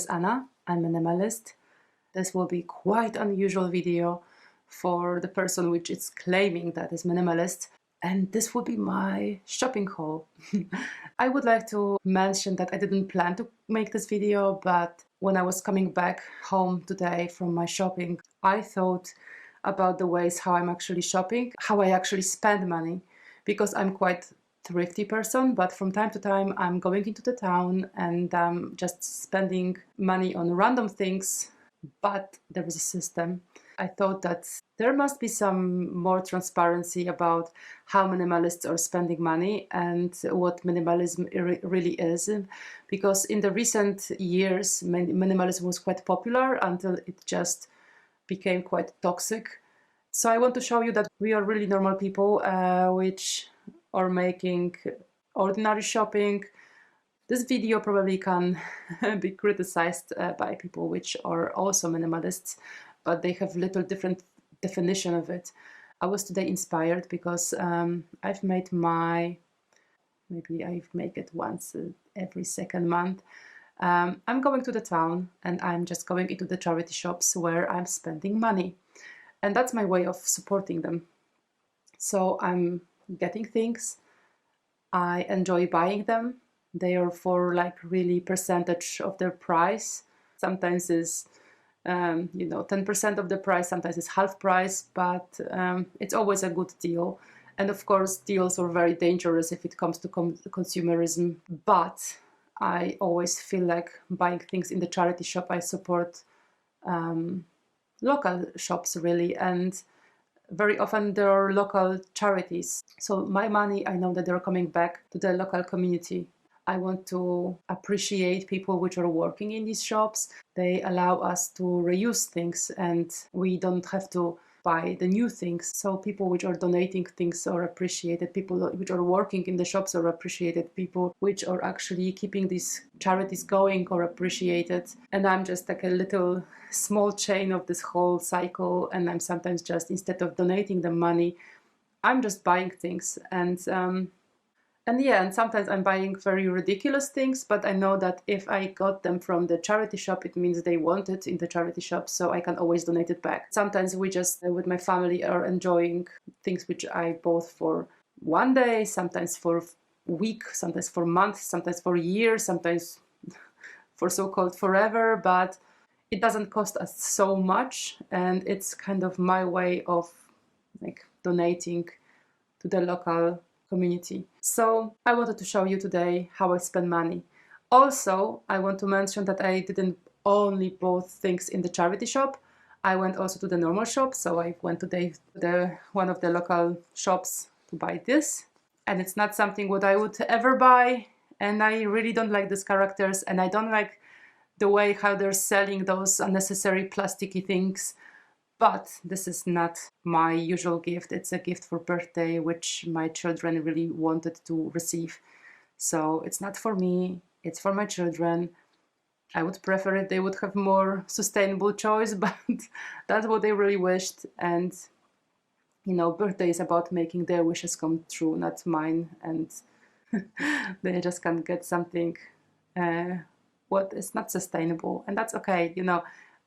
Anna. I'm minimalist. This will be quite unusual video for the person which is claiming that is minimalist, and this will be my shopping haul. I would like to mention that I didn't plan to make this video, but when I was coming back home today from my shopping, I thought about the ways how I'm actually shopping, how I actually spend money, because I'm quite thrifty person, but from time to time I'm going into the town and I'm just spending money on random things, but there is a system. I thought that there must be some more transparency about how minimalists are spending money and what minimalism really is, because in the recent years minimalism was quite popular until it just became quite toxic. So I want to show you that we are really normal people which are making ordinary shopping. This video probably can be criticized by people which are also minimalists, but they have little different definition of it. I was today inspired because I've made maybe I make it once every second month. I'm going to the town and I'm just going into the charity shops where I'm spending money. And that's my way of supporting them. So I'm getting things. I enjoy buying them. They are for like really percentage of their price. Sometimes is 10% of the price, sometimes it's half price, but it's always a good deal. And of course, deals are very dangerous if it comes to consumerism. But I always feel like buying things in the charity shop, I support local shops really, and very often there are local charities. So my money, I know that they're coming back to the local community. I want to appreciate people which are working in these shops. They allow us to reuse things and we don't have to buy the new things. So people which are donating things are appreciated. People which are working in the shops are appreciated. People which are actually keeping these charities going are appreciated. And I'm just like a little small chain of this whole cycle. And I'm sometimes just, instead of donating the money, I'm just buying things. And sometimes I'm buying very ridiculous things, but I know that if I got them from the charity shop, it means they want it in the charity shop, so I can always donate it back. Sometimes we just, with my family, are enjoying things which I bought for one day, sometimes for a week, sometimes for months, sometimes for a year, sometimes for so-called forever, but it doesn't cost us so much, and it's kind of my way of like donating to the local community. So I wanted to show you today how I spend money. Also, I want to mention that I didn't only bought things in the charity shop. I went also to the normal shop. So I went to one of the local shops to buy this. And it's not something what I would ever buy. And I really don't like these characters. And I don't like the way how they're selling those unnecessary plasticky things. But this is not my usual gift. It's a gift for birthday, which my children really wanted to receive. So it's not for me, it's for my children. I would prefer it they would have more sustainable choice, but that's what they really wished. And, birthday is about making their wishes come true, not mine. And they just can't get something what is not sustainable. And that's okay,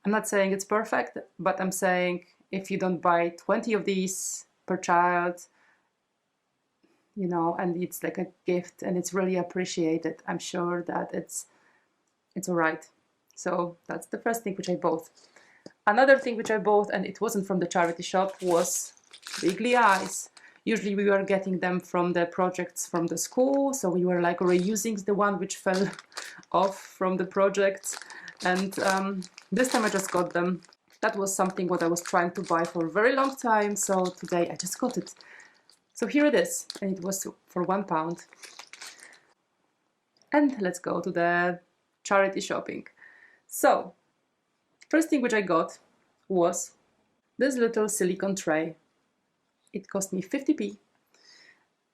I'm not saying it's perfect, but I'm saying if you don't buy 20 of these per child, and it's like a gift and it's really appreciated, I'm sure that it's all right. So that's the first thing which I bought. Another thing which I bought, and it wasn't from the charity shop, was wiggly eyes. Usually we were getting them from the projects from the school, so we were like reusing the one which fell off from the project. And this time I just got them. That was something what I was trying to buy for a very long time. So today I just got it. So here it is. And it was for £1. And let's go to the charity shopping. So first thing which I got was this little silicone tray. It cost me 50p.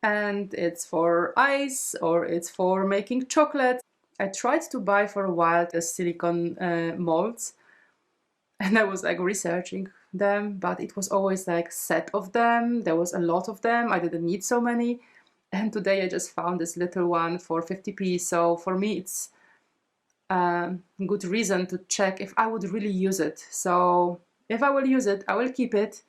And it's for ice or it's for making chocolate. I tried to buy for a while the silicone molds, and I was like researching them, but it was always like set of them. There was a lot of them. I didn't need so many. And today I just found this little one for 50p. So for me, good reason to check if I would really use it. So if I will use it, I will keep it,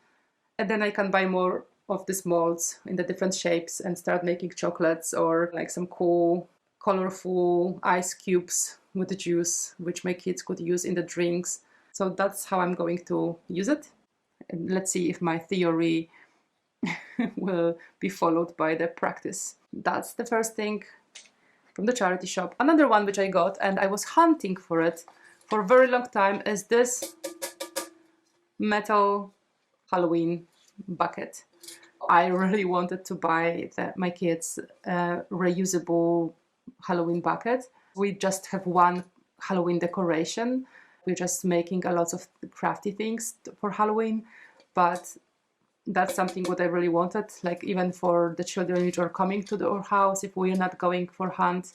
and then I can buy more of these molds in the different shapes and start making chocolates or like some cool, colorful ice cubes with the juice, which my kids could use in the drinks. So that's how I'm going to use it. And let's see if my theory will be followed by the practice. That's the first thing from the charity shop. Another one which I got, and I was hunting for it for a very long time, is this metal Halloween bucket. I really wanted to buy my kids a reusable Halloween bucket. We just have one Halloween decoration. We're just making a lot of crafty things for Halloween, but that's something what I really wanted, like even for the children which are coming to our house if we're not going for hunt.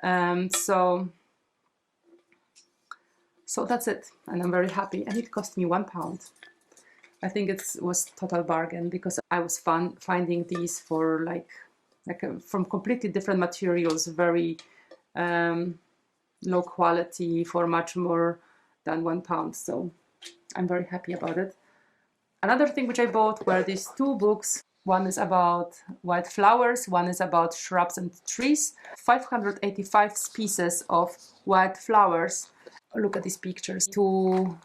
So that's it, and I'm very happy, and it cost me £1. I think it was total bargain because I was finding these for from completely different materials, very low quality, for much more than £1. So I'm very happy about it. Another thing which I bought were these two books. One is about wildflowers, one is about shrubs and trees. 585 species of wildflowers. Look at these pictures to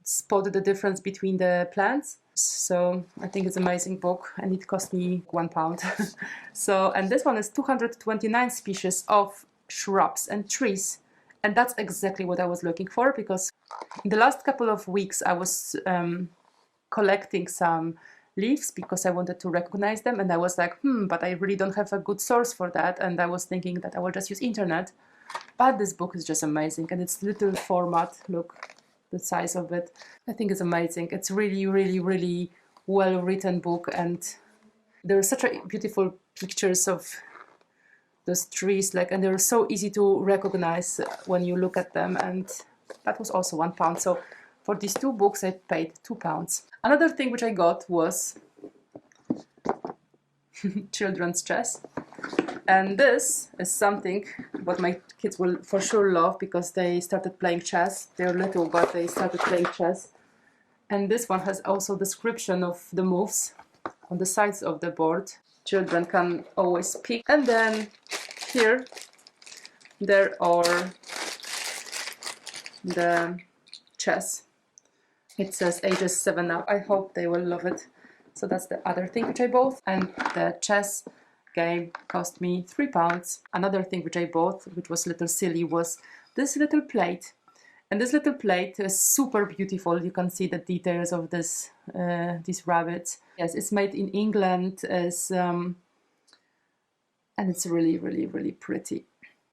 spot the difference between the plants. So I think it's an amazing book, and it cost me £1. And this one is 229 species of shrubs and trees. And that's exactly what I was looking for, because in the last couple of weeks I was collecting some leaves because I wanted to recognize them, and I was like, but I really don't have a good source for that, and I was thinking that I will just use internet. But this book is just amazing, and it's little format. Look, the size of it. I think it's amazing. It's really, really, really well written book, and there are such beautiful pictures of those trees, and they're so easy to recognize when you look at them, and that was also £1. So for these two books I paid £2. Another thing which I got was children's chess, and this is something what my kids will for sure love because they started playing chess. They're little, but they started playing chess. And this one has also description of the moves on the sides of the board. Children can always pick. And then here there are the chess. It says ages 7 up. I hope they will love it. So that's the other thing which I bought. And the chess game cost me £3. Another thing which I bought, which was a little silly, was this little plate. And this little plate is super beautiful. You can see the details of this these rabbits. Yes, it's made in England, and it's really, really, really pretty.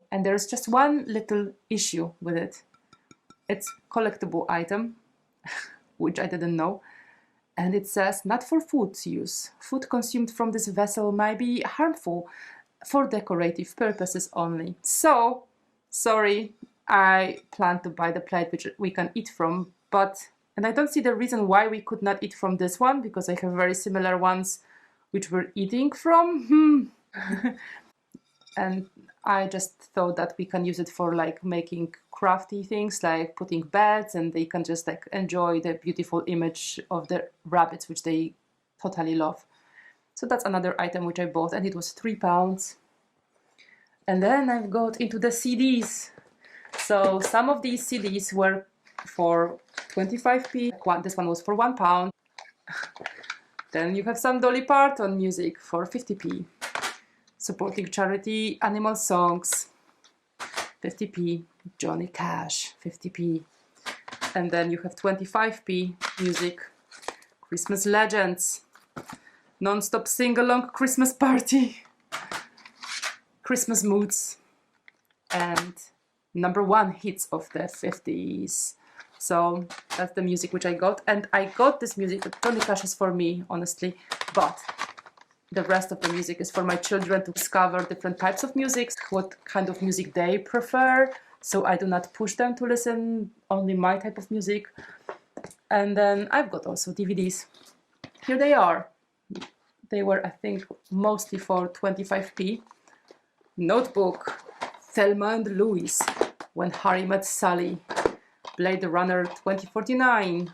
And there's just one little issue with it. It's collectible item, which I didn't know. And it says, not for food use. Food consumed from this vessel might be harmful, for decorative purposes only. So, sorry, I plan to buy the plate which we can eat from, and I don't see the reason why we could not eat from this one, because I have very similar ones which we're eating from. And I just thought that we can use it for making crafty things, like putting beds, and they can just enjoy the beautiful image of the rabbits, which they totally love. So that's another item which I bought, and it was £3. And then I've got into the CDs. So some of these CDs were for 25p. This one was for £1. Then you have some Dolly Parton music for 50p. Supporting charity, animal songs, 50p. Johnny Cash, 50p. And then you have 25p music, Christmas legends, non-stop sing-along Christmas party, Christmas moods, and #1 hits of the 50s. So that's the music which I got, and I got this music. Johnny Cash is for me, honestly, but the rest of the music is for my children to discover different types of music, what kind of music they prefer. So I do not push them to listen only my type of music. And then I've got also DVDs. Here they are. They were, I think, mostly for 25p. Notebook Thelma and Louise, When Harry Met Sally, Blade Runner 2049,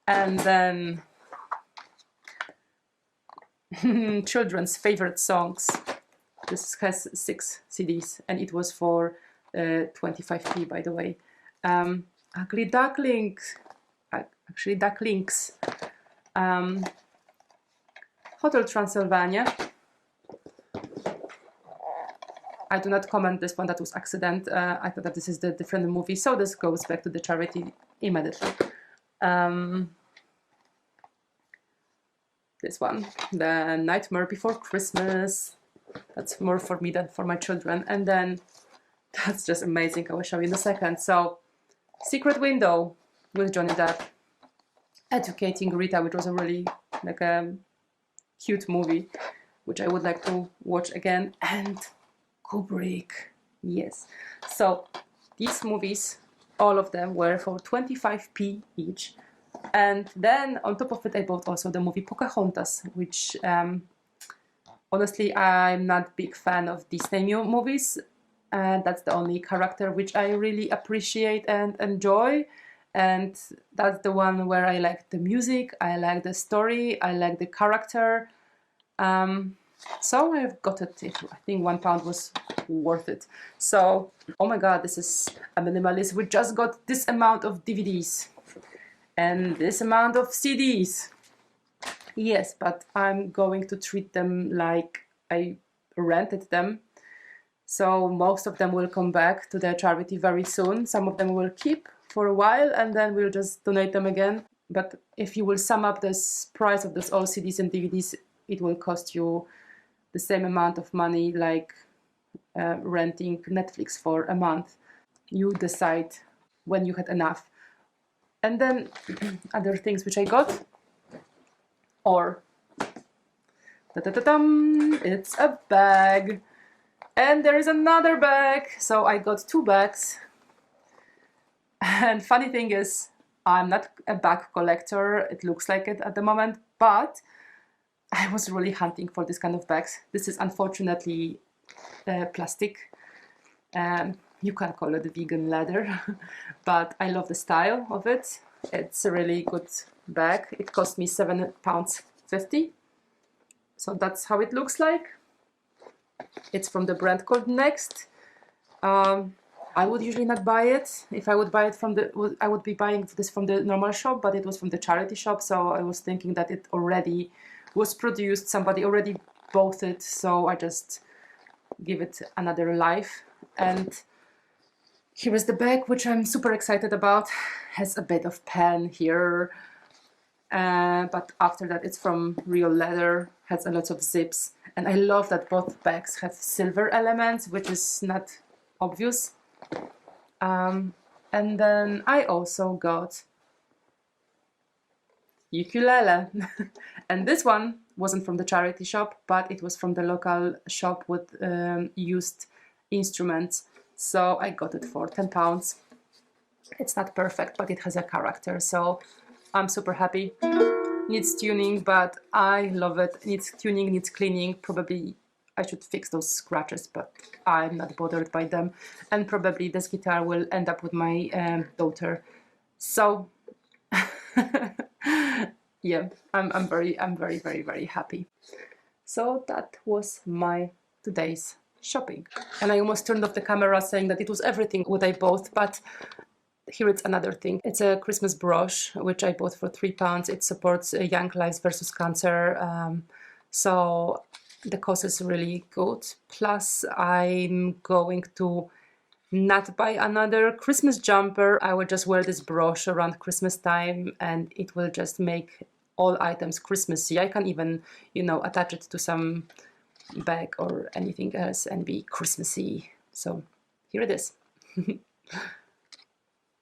and then children's favorite songs. This has 6 CDs, and it was for 25p, by the way. Ugly Ducklings, actually Ducklings, Hotel Transylvania. I do not comment this one, that was accident. I thought that this is the different movie, so this goes back to the charity immediately. This one, The Nightmare Before Christmas. That's more for me than for my children. And then, that's just amazing, I will show you in a second. So, Secret Window with Johnny Depp. Educating Rita, which was a really like a cute movie, which I would like to watch again. And Kubrick, yes. So these movies, all of them were for 25p each. And then on top of it, I bought also the movie Pocahontas, which honestly, I'm not a big fan of Disney movies. And that's the only character which I really appreciate and enjoy. And that's the one where I like the music, I like the story, I like the character. So I've got it. I think £1 was worth it. So, oh my god, this is a minimalist. We just got this amount of DVDs and this amount of CDs. Yes, but I'm going to treat them like I rented them. So most of them will come back to their charity very soon. Some of them will keep for a while and then we'll just donate them again. But if you will sum up this price of those all CDs and DVDs, it will cost you the same amount of money like renting Netflix for a month. You decide when you had enough. And then other things which I got, or it's a bag. And there is another bag. So I got 2 bags. And funny thing is, I'm not a bag collector. It looks like it at the moment, but I was really hunting for this kind of bags. This is unfortunately plastic. You can call it vegan leather, but I love the style of it. It's a really good bag. It cost me £7.50. So that's how it looks like. It's from the brand called Next. I would usually not buy it. If I would buy it I would be buying this from the normal shop, but it was from the charity shop. So I was thinking that it already was produced, somebody already bought it, so I just give it another life. And here is the bag, which I'm super excited about. Has a bit of pen here, but after that it's from real leather, has a lot of zips, and I love that both bags have silver elements, which is not obvious. And then I also got ukulele. And this one wasn't from the charity shop, but it was from the local shop with used instruments. So I got it for £10. It's not perfect, but it has a character, so I'm super happy. Needs tuning, but I love it. Needs tuning, needs cleaning. Probably I should fix those scratches, but I'm not bothered by them. And probably this guitar will end up with my daughter. So yeah, I'm very happy. So that was my today's shopping. And I almost turned off the camera saying that it was everything what I bought, but here it's another thing. It's a Christmas brooch, which I bought for £3. It supports Young Lives versus Cancer. So the cost is really good. Plus I'm going to not buy another Christmas jumper. I will just wear this brooch around Christmas time and it will just make all items Christmassy. I can even, attach it to some bag or anything else and be Christmassy. So here it is.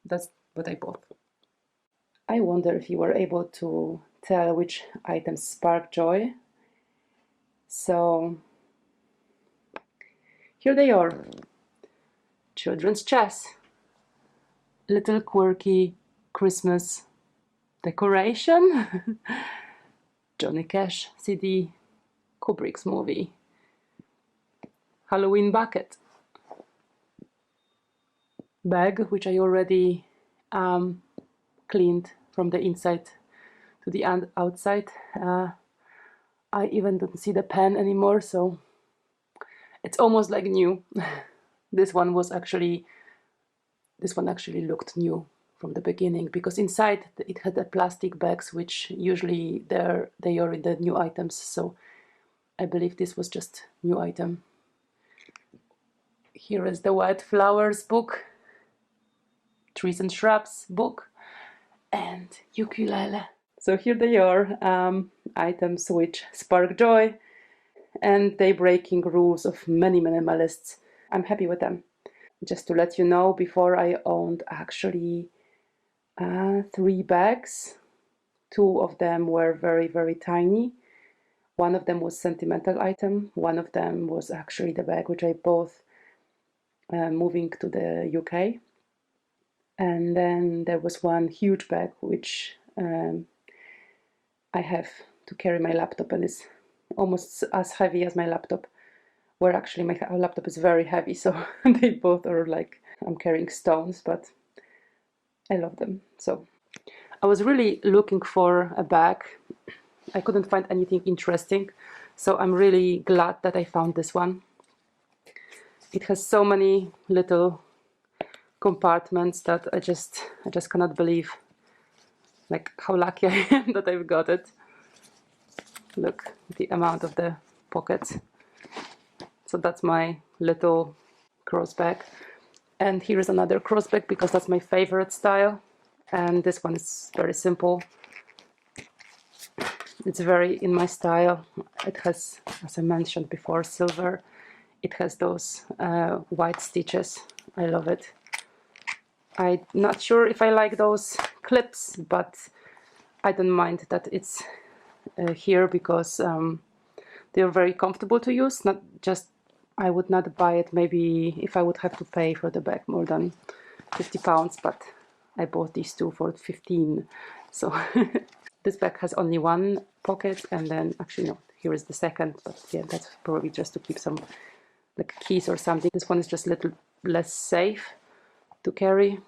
That's what I bought. I wonder if you were able to tell which items spark joy. So here they are. Children's chess. Little quirky Christmas decoration. Johnny Cash CD. Kubrick's movie. Halloween bucket bag, which I already cleaned from the inside to the outside. I even don't see the pen anymore, so it's almost like new. This one actually looked new from the beginning, because inside it had the plastic bags, which usually they are in the new items, so I believe this was just new item. Here is the wildflowers book, trees and shrubs book, and ukulele. So here they are, items which spark joy, and they breaking rules of many minimalists. I'm happy with them. Just to let you know, before I owned actually 3 bags. 2 of them were very, very tiny. One of them was sentimental item. One of them was actually the bag which I bought moving to the UK. And then there was one huge bag which I have to carry my laptop, and is almost as heavy as my laptop, where actually my laptop is very heavy, so they both are like I'm carrying stones, but I love them. So I was really looking for a bag. I couldn't find anything interesting, so I'm really glad that I found this one. It has so many little compartments that I just cannot believe like how lucky I am that I've got it. Look, the amount of the pockets. So that's my little cross bag. And here is another cross bag, because that's my favorite style. And this one is very simple. It's very in my style. It has, as I mentioned before, silver. It has those white stitches. I love it. I'm not sure if I like those clips, but I don't mind that it's here, because they're very comfortable to use. Not just, I would not buy it maybe if I would have to pay for the bag more than £50, but I bought these 2 for 15. So this bag has only 1 pocket, and then actually no, here is the second, but yeah, that's probably just to keep some like keys or something. This one is just a little less safe to carry.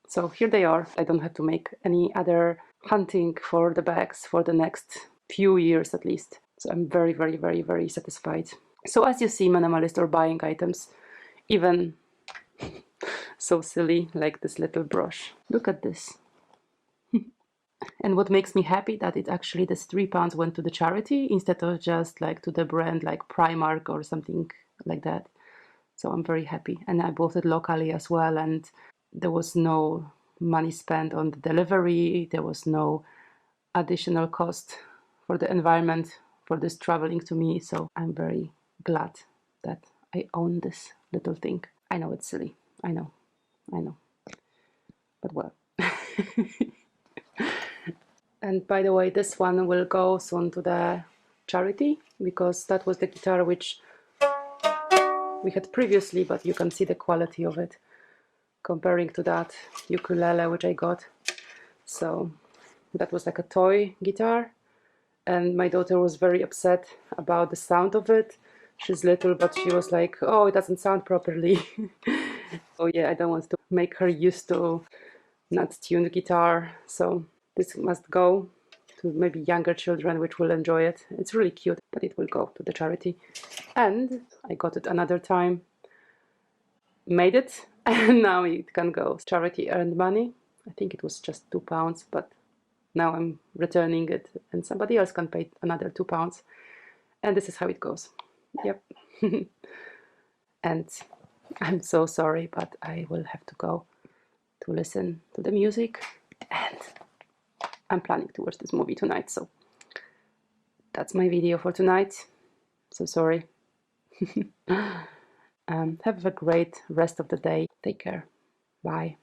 So here they are. I don't have to make any other hunting for the bags for the next few years at least. So I'm very, very, very, very satisfied. So as you see, minimalist or buying items, even so silly like this little brush. Look at this. And what makes me happy that it actually, this £3 went to the charity instead of just like to the brand like Primark or something like that. So I'm very happy. And I bought it locally as well, and there was no money spent on the delivery. There was no additional cost for the environment for this traveling to me. So I'm very glad that I own this little thing. I know it's silly. I know. But well. And by the way, this one will go soon to the charity, because that was the guitar which we had previously, but you can see the quality of it comparing to that ukulele which I got. So that was like a toy guitar, and my daughter was very upset about the sound of it. She's little, but she was like, oh, it doesn't sound properly. Oh yeah, I don't want to make her used to not tuned guitar, so this must go to maybe younger children which will enjoy it. It's really cute, but it will go to the charity. And I got it another time, made it, and now it can go. Charity earned money. I think it was just £2, but now I'm returning it, and somebody else can pay another £2. And this is how it goes. Yep. And I'm so sorry, but I will have to go to listen to the music, and I'm planning to watch this movie tonight, so that's my video for tonight. So sorry. Have a great rest of the day. Take care. Bye.